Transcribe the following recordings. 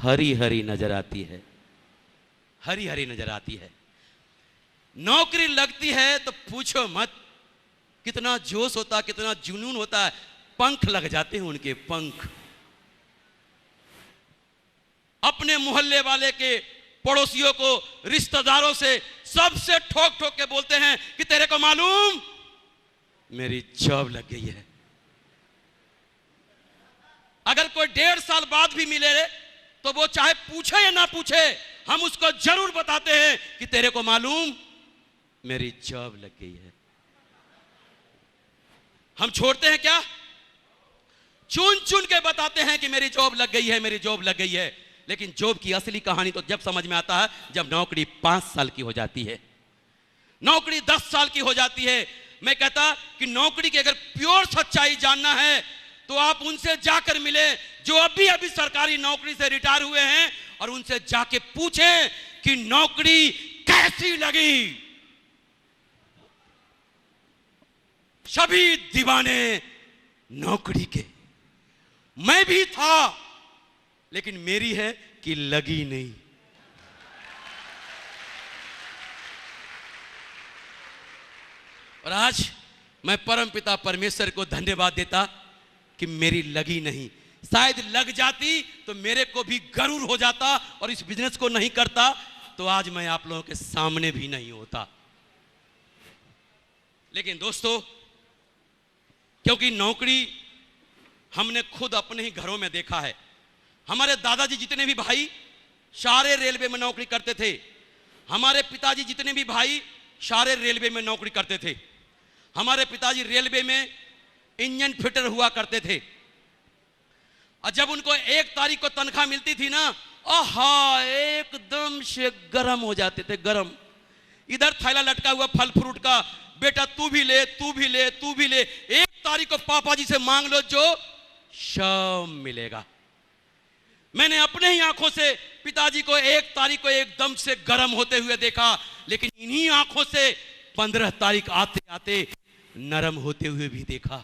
हरी हरी नजर आती है, हरी हरी नजर आती है। नौकरी लगती है तो पूछो मत, कितना जोश होता, कितना जुनून होता है। पंख लग जाते हैं उनके, पंख। अपने मोहल्ले वाले के, पड़ोसियों को, रिश्तेदारों से, सबसे ठोक ठोक के बोलते हैं कि तेरे को मालूम मेरी जॉब लग गई है। अगर कोई 1.5 साल बाद भी मिले तो वो चाहे पूछे या ना पूछे, हम उसको जरूर बताते हैं कि तेरे को मालूम मेरी जॉब लग गई है। हम छोड़ते हैं क्या? चुन चुन के बताते हैं कि मेरी जॉब लग गई है, मेरी जॉब लग गई है। लेकिन जॉब की असली कहानी तो जब समझ में आता है जब नौकरी 5 साल की हो जाती है, नौकरी 10 साल की हो जाती है। मैं कहता कि नौकरी की अगर प्योर सच्चाई जानना है तो आप उनसे जाकर मिले जो अभी अभी सरकारी नौकरी से रिटायर हुए हैं, और उनसे जाके पूछें कि नौकरी कैसी लगी। सभी दीवाने नौकरी के, मैं भी था, लेकिन मेरी है कि लगी नहीं। और आज मैं परमपिता परमेश्वर को धन्यवाद देता कि मेरी लगी नहीं। शायद लग जाती तो मेरे को भी गरूर हो जाता और इस बिजनेस को नहीं करता तो आज मैं आप लोगों के सामने भी नहीं होता। लेकिन दोस्तों, क्योंकि नौकरी हमने खुद अपने ही घरों में देखा है। हमारे दादाजी जितने भी भाई सारे रेलवे में नौकरी करते थे। हमारे पिताजी जितने भी भाई सारे रेलवे में नौकरी करते थे। हमारे पिताजी रेलवे में इंजन फिटर हुआ करते थे। और जब उनको 1 तारीख को तनख्वाह मिलती थी ना, आहा, एकदम से गरम हो जाते थे, गरम। इधर थैला लटका हुआ फल फ्रूट का, बेटा तू भी ले, तू भी ले, तू भी ले। 1 तारीख को पापा जी से मांग लो जो शाम मिलेगा। मैंने अपने ही आंखों से पिताजी को 1 तारीख को एकदम से गर्म होते हुए देखा, लेकिन इन्हीं आंखों से 15 तारीख आते आते नरम होते हुए भी देखा।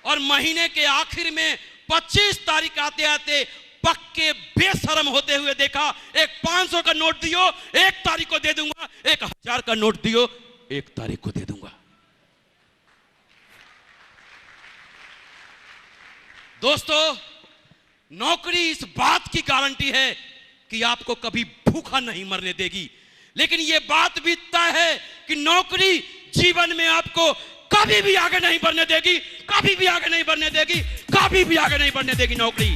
और महीने के आखिर में 25 तारीख आते आते पक्के बेशरम होते हुए देखा। एक 500 का नोट दियो, 1 तारीख को दे दूंगा। 1000 का नोट दियो, 1 तारीख को दे दूंगा। दोस्तों, नौकरी इस बात की गारंटी है कि आपको कभी भूखा नहीं मरने देगी। लेकिन यह बात भी तय है कि नौकरी जीवन में आपको कभी भी आगे नहीं बढ़ने देगी, कभी भी आगे नहीं बढ़ने देगी, कभी भी आगे नहीं बढ़ने देगी नौकरी।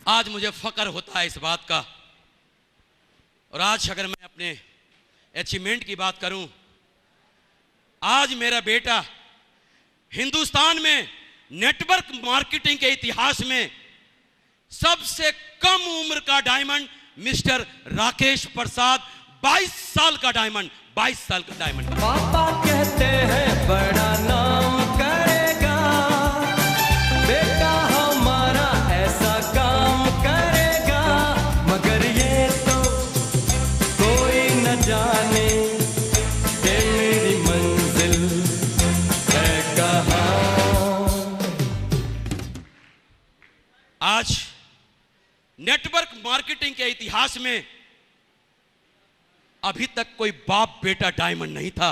आज मुझे फक्र होता है इस बात का। और आज अगर मैं अपने अचीवमेंट की बात करूं, आज मेरा बेटा हिंदुस्तान में नेटवर्क मार्केटिंग के इतिहास में सबसे कम उम्र का डायमंड मिस्टर राकेश प्रसाद, 22 साल का डायमंड, 22 साल का डायमंड। पापा कहते हैं बड़ा नाम करेगा, बेटा हमारा ऐसा काम करेगा, मगर ये तो कोई न जाने कि मेरी मंजिल है कहाँ। आज नेटवर्क मार्केटिंग के इतिहास में अभी तक कोई बाप बेटा डायमंड नहीं था।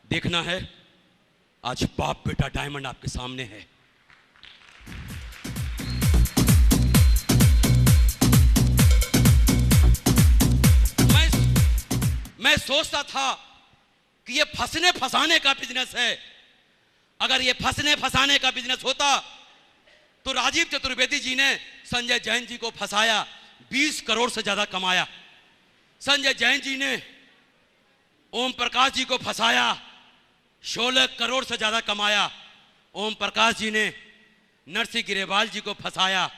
देखना है, आज बाप बेटा डायमंड आपके सामने है। मैं सोचता था कि ये फंसने फंसाने का बिजनेस है। अगर ये फंसने फंसाने का बिजनेस होता तो राजीव चतुर्वेदी जी ने संजय जैन जी को फंसाया, 20 करोड़ से ज्यादा कमाया। संजय जैन जी ने ओम प्रकाश जी को फंसाया, 16 करोड़ से ज्यादा कमाया। ओम प्रकाश जी ने नरसिंह गिरेवाल जी को फंसाया,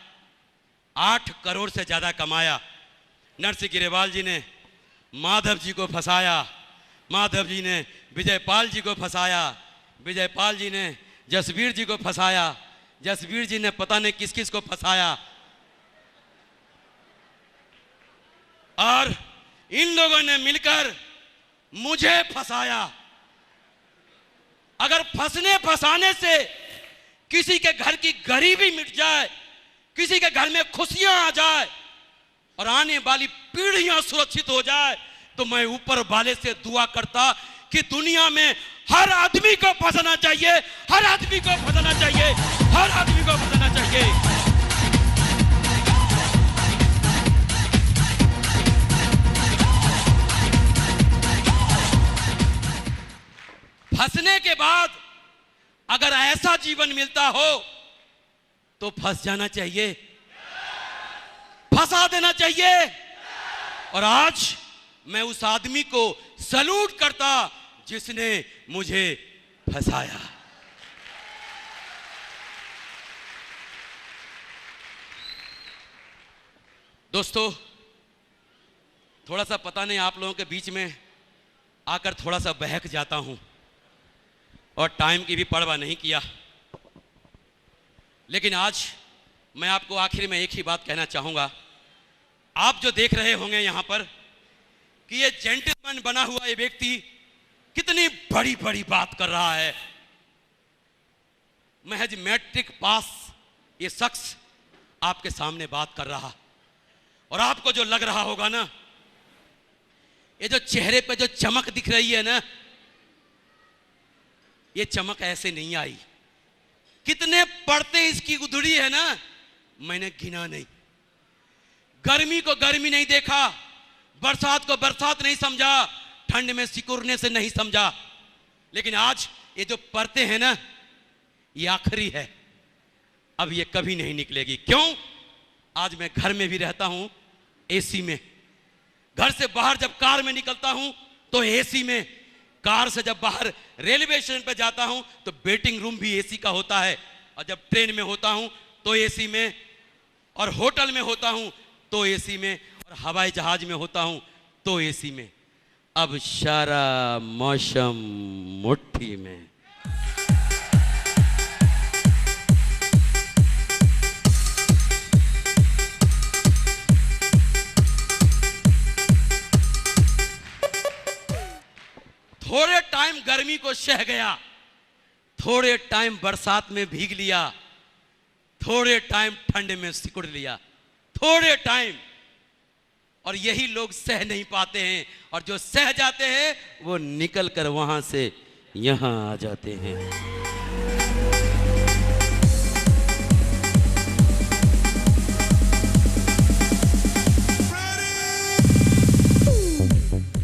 8 करोड़ से ज्यादा कमाया। नरसिंह गिरेवाल जी ने माधव जी को फंसाया, माधव जी ने विजयपाल जी को फंसाया, विजयपाल जी ने जसवीर जी को फंसाया, जसवीर जी ने पता नहीं किस किस को फंसाया। और इन लोगों ने मिलकर मुझे फंसाया। अगर फंसने फंसाने से किसी के घर की गरीबी मिट जाए, किसी के घर में खुशियां आ जाए और आने वाली पीढ़ियां सुरक्षित हो जाए, तो मैं ऊपर वाले से दुआ करता कि दुनिया में हर आदमी को फंसना चाहिए, हर आदमी को फंसना चाहिए, हर आदमी को फंसना चाहिए। फंसने के बाद अगर ऐसा जीवन मिलता हो तो फंस जाना चाहिए, फंसा देना चाहिए। और आज मैं उस आदमी को सैल्यूट करता जिसने मुझे फंसाया। दोस्तों, थोड़ा सा पता नहीं आप लोगों के बीच में आकर थोड़ा सा बहक जाता हूं और टाइम की भी परवाह नहीं किया, लेकिन आज मैं आपको आखिर में एक ही बात कहना चाहूंगा। आप जो देख रहे होंगे यहां पर कि ये जेंटलमैन बना हुआ ये व्यक्ति कितनी बड़ी बड़ी बात कर रहा है। महज मैट्रिक पास ये शख्स आपके सामने बात कर रहा, और आपको जो लग रहा होगा ना, ये जो चेहरे पे जो चमक दिख रही है ना, ये चमक ऐसे नहीं आई। कितने पढ़ते इसकी गुदड़ी है ना, मैंने गिना नहीं। गर्मी को गर्मी नहीं देखा, बरसात को बरसात नहीं समझा, ठंड में सिकुड़ने से नहीं समझा, लेकिन आज ये जो पढ़ते हैं ना, ये आखिरी है, अब ये कभी नहीं निकलेगी। क्यों? आज मैं घर में भी रहता हूं एसी में, घर से बाहर जब कार में निकलता हूं तो एसी में, कार से जब बाहर रेलवे स्टेशन पर जाता हूं तो वेटिंग रूम भी एसी का होता है, और जब ट्रेन में होता हूं तो एसी में, और होटल में होता हूं तो एसी में, और हवाई जहाज में होता हूं तो एसी में। अब सारा मौसम मुट्ठी में। थोड़े टाइम गर्मी को सह गया, थोड़े टाइम बरसात में भीग लिया, थोड़े टाइम ठंड में सिकुड़ लिया, थोड़े टाइम। और यही लोग सह नहीं पाते हैं, और जो सह जाते हैं वो निकल कर वहां से यहां आ जाते हैं।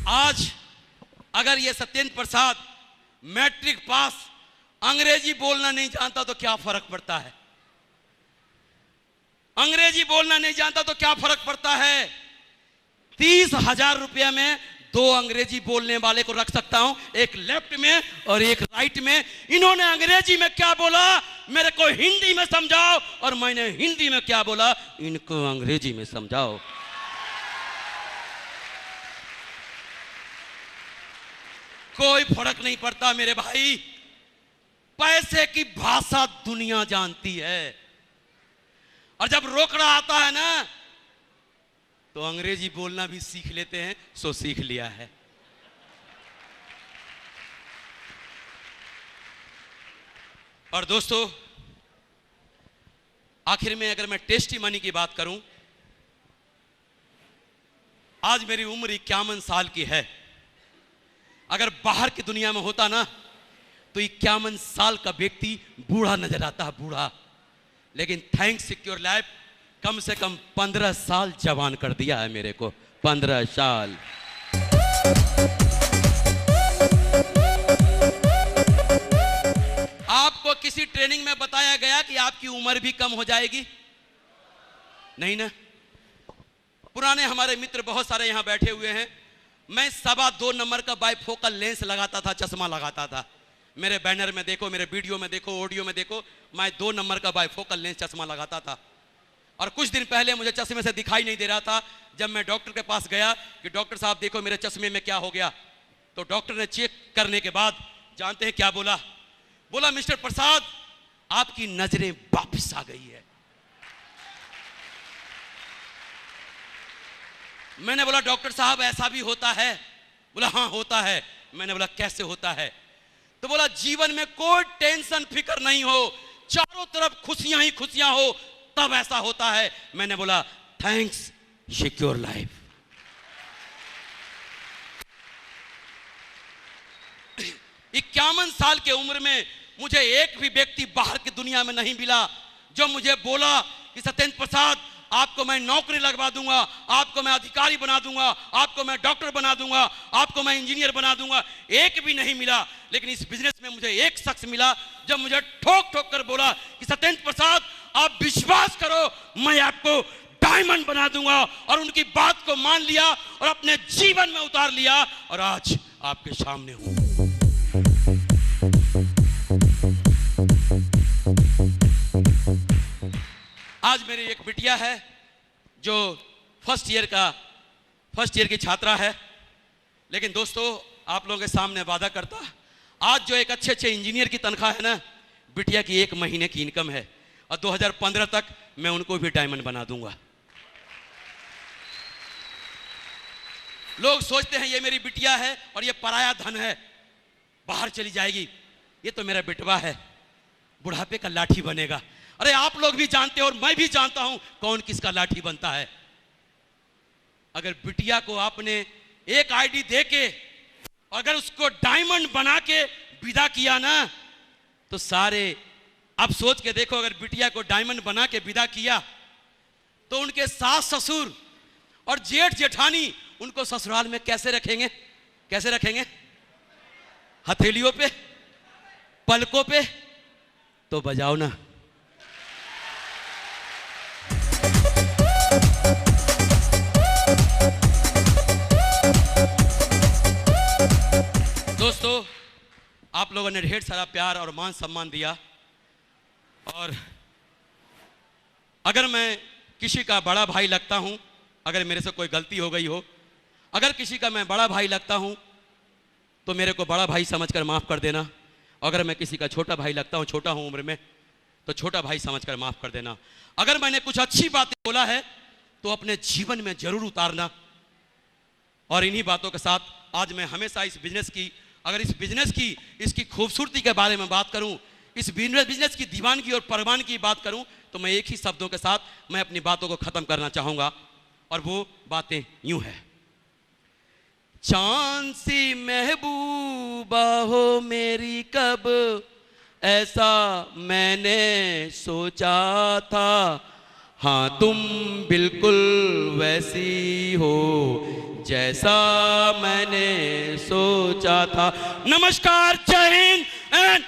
आज अगर ये सत्येंद्र प्रसाद मैट्रिक पास, अंग्रेजी बोलना नहीं जानता तो क्या फर्क पड़ता है? अंग्रेजी बोलना नहीं जानता तो क्या फर्क पड़ता है? 30,000 रुपया में 2 अंग्रेजी बोलने वाले को रख सकता हूं, एक लेफ्ट में और एक राइट में। इन्होंने अंग्रेजी में क्या बोला मेरे को हिंदी में समझाओ, और मैंने हिंदी में क्या बोला इनको अंग्रेजी में समझाओ। कोई फर्क नहीं पड़ता मेरे भाई, पैसे की भाषा दुनिया जानती है, और जब रोकड़ा आता है ना तो अंग्रेजी बोलना भी सीख लेते हैं, सो सीख लिया है। और दोस्तों, आखिर में अगर मैं टेस्टी मनी की बात करूं, आज मेरी उम्र 51 साल की है। अगर बाहर की दुनिया में होता ना तो 51 साल का व्यक्ति बूढ़ा नजर आता है, बूढ़ा। लेकिन थैंक्स सिक्योर लाइफ कम से कम 15 साल जवान कर दिया है मेरे को, 15 साल। आपको किसी ट्रेनिंग में बताया गया कि आपकी उम्र भी कम हो जाएगी? नहीं ना। पुराने हमारे मित्र बहुत सारे यहां बैठे हुए हैं। मैं 2.25 नंबर का बाइफोकल लेंस लगाता था, चश्मा लगाता था। मेरे बैनर में देखो, मेरे वीडियो में देखो, ऑडियो में देखो, मैं 2 नंबर का बाइफोकल लेंस चश्मा लगाता था। और कुछ दिन पहले मुझे चश्मे से दिखाई नहीं दे रहा था। जब मैं डॉक्टर के पास गया कि डॉक्टर साहब देखो मेरे चश्मे में क्या हो गया, तो डॉक्टर ने चेक करने के बाद जानते हैं क्या बोला? बोला मिस्टर प्रसाद आपकी नजरें वापस आ गई है। मैंने बोला डॉक्टर साहब ऐसा भी होता है? बोला हाँ होता है। मैंने बोला कैसे होता है? तो बोला जीवन में कोई टेंशन फिक्र नहीं हो, चारों तरफ खुशियां ही खुशियां हो, तब ऐसा होता है। मैंने बोला थैंक्स, सिक्योर लाइफ। 51 साल के उम्र में मुझे एक भी व्यक्ति बाहर की दुनिया में नहीं मिला जो मुझे बोला कि सत्येंद्र प्रसाद आपको मैं नौकरी लगवा दूंगा, आपको मैं अधिकारी बना दूंगा, आपको मैं डॉक्टर बना दूंगा, आपको मैं इंजीनियर बना दूंगा। एक भी नहीं मिला। लेकिन इस बिजनेस में मुझे एक शख्स मिला जब मुझे ठोक ठोक कर बोला कि सत्येंद्र प्रसाद आप विश्वास करो, मैं आपको डायमंड बना दूंगा। और उनकी बात को मान लिया और अपने जीवन में उतार लिया और आज आपके सामने हूं। आज मेरी एक बिटिया है जो फर्स्ट ईयर की छात्रा है। लेकिन दोस्तों आप लोगों के सामने वादा करता, आज जो एक अच्छे इंजीनियर की तनख्वाह है ना, बिटिया की 1 महीने की इनकम है। और 2015 तक मैं उनको भी डायमंड बना दूंगा। लोग सोचते हैं ये मेरी बिटिया है और ये पराया धन है, बाहर चली जाएगी। ये तो मेरा बेटवा है, बुढ़ापे का लाठी बनेगा। अरे आप लोग भी जानते हो और मैं भी जानता हूं कौन किसका लाठी बनता है। अगर बिटिया को आपने एक आईडी देके अगर उसको डायमंड बना के विदा किया ना, तो सारे, आप सोच के देखो, अगर बिटिया को डायमंड बना के विदा किया तो उनके सास ससुर और जेठ जेठानी उनको ससुराल में कैसे रखेंगे? कैसे रखेंगे? हथेलियों पे, पलकों पे। तो बजाओ ना। दोस्तों आप लोगों ने ढेर सारा प्यार और मान सम्मान दिया। और अगर मैं किसी का बड़ा भाई लगता हूं, अगर मेरे से कोई गलती हो गई हो, अगर किसी का मैं बड़ा भाई लगता हूं तो मेरे को बड़ा भाई समझकर माफ़ कर देना। अगर मैं किसी का छोटा भाई लगता हूं, छोटा हूं उम्र में, तो छोटा भाई समझकर माफ़ कर देना। अगर मैंने कुछ अच्छी बातें बोला है तो अपने जीवन में जरूर उतारना। और इन्हीं बातों के साथ आज मैं हमेशा इस बिजनेस की, अगर इस बिजनेस की, इसकी खूबसूरती के बारे में बात करूं, इस बिजनेस की दीवानगी और परवान की बात करूं, तो मैं एक ही शब्दों के साथ मैं अपनी बातों को खत्म करना चाहूंगा। और वो बातें यूं है, चांद सी महबूबा हो मेरी, कब ऐसा मैंने सोचा था। हाँ तुम बिल्कुल वैसी हो जैसा मैंने सोचा था। नमस्कार, जय हिंद एंड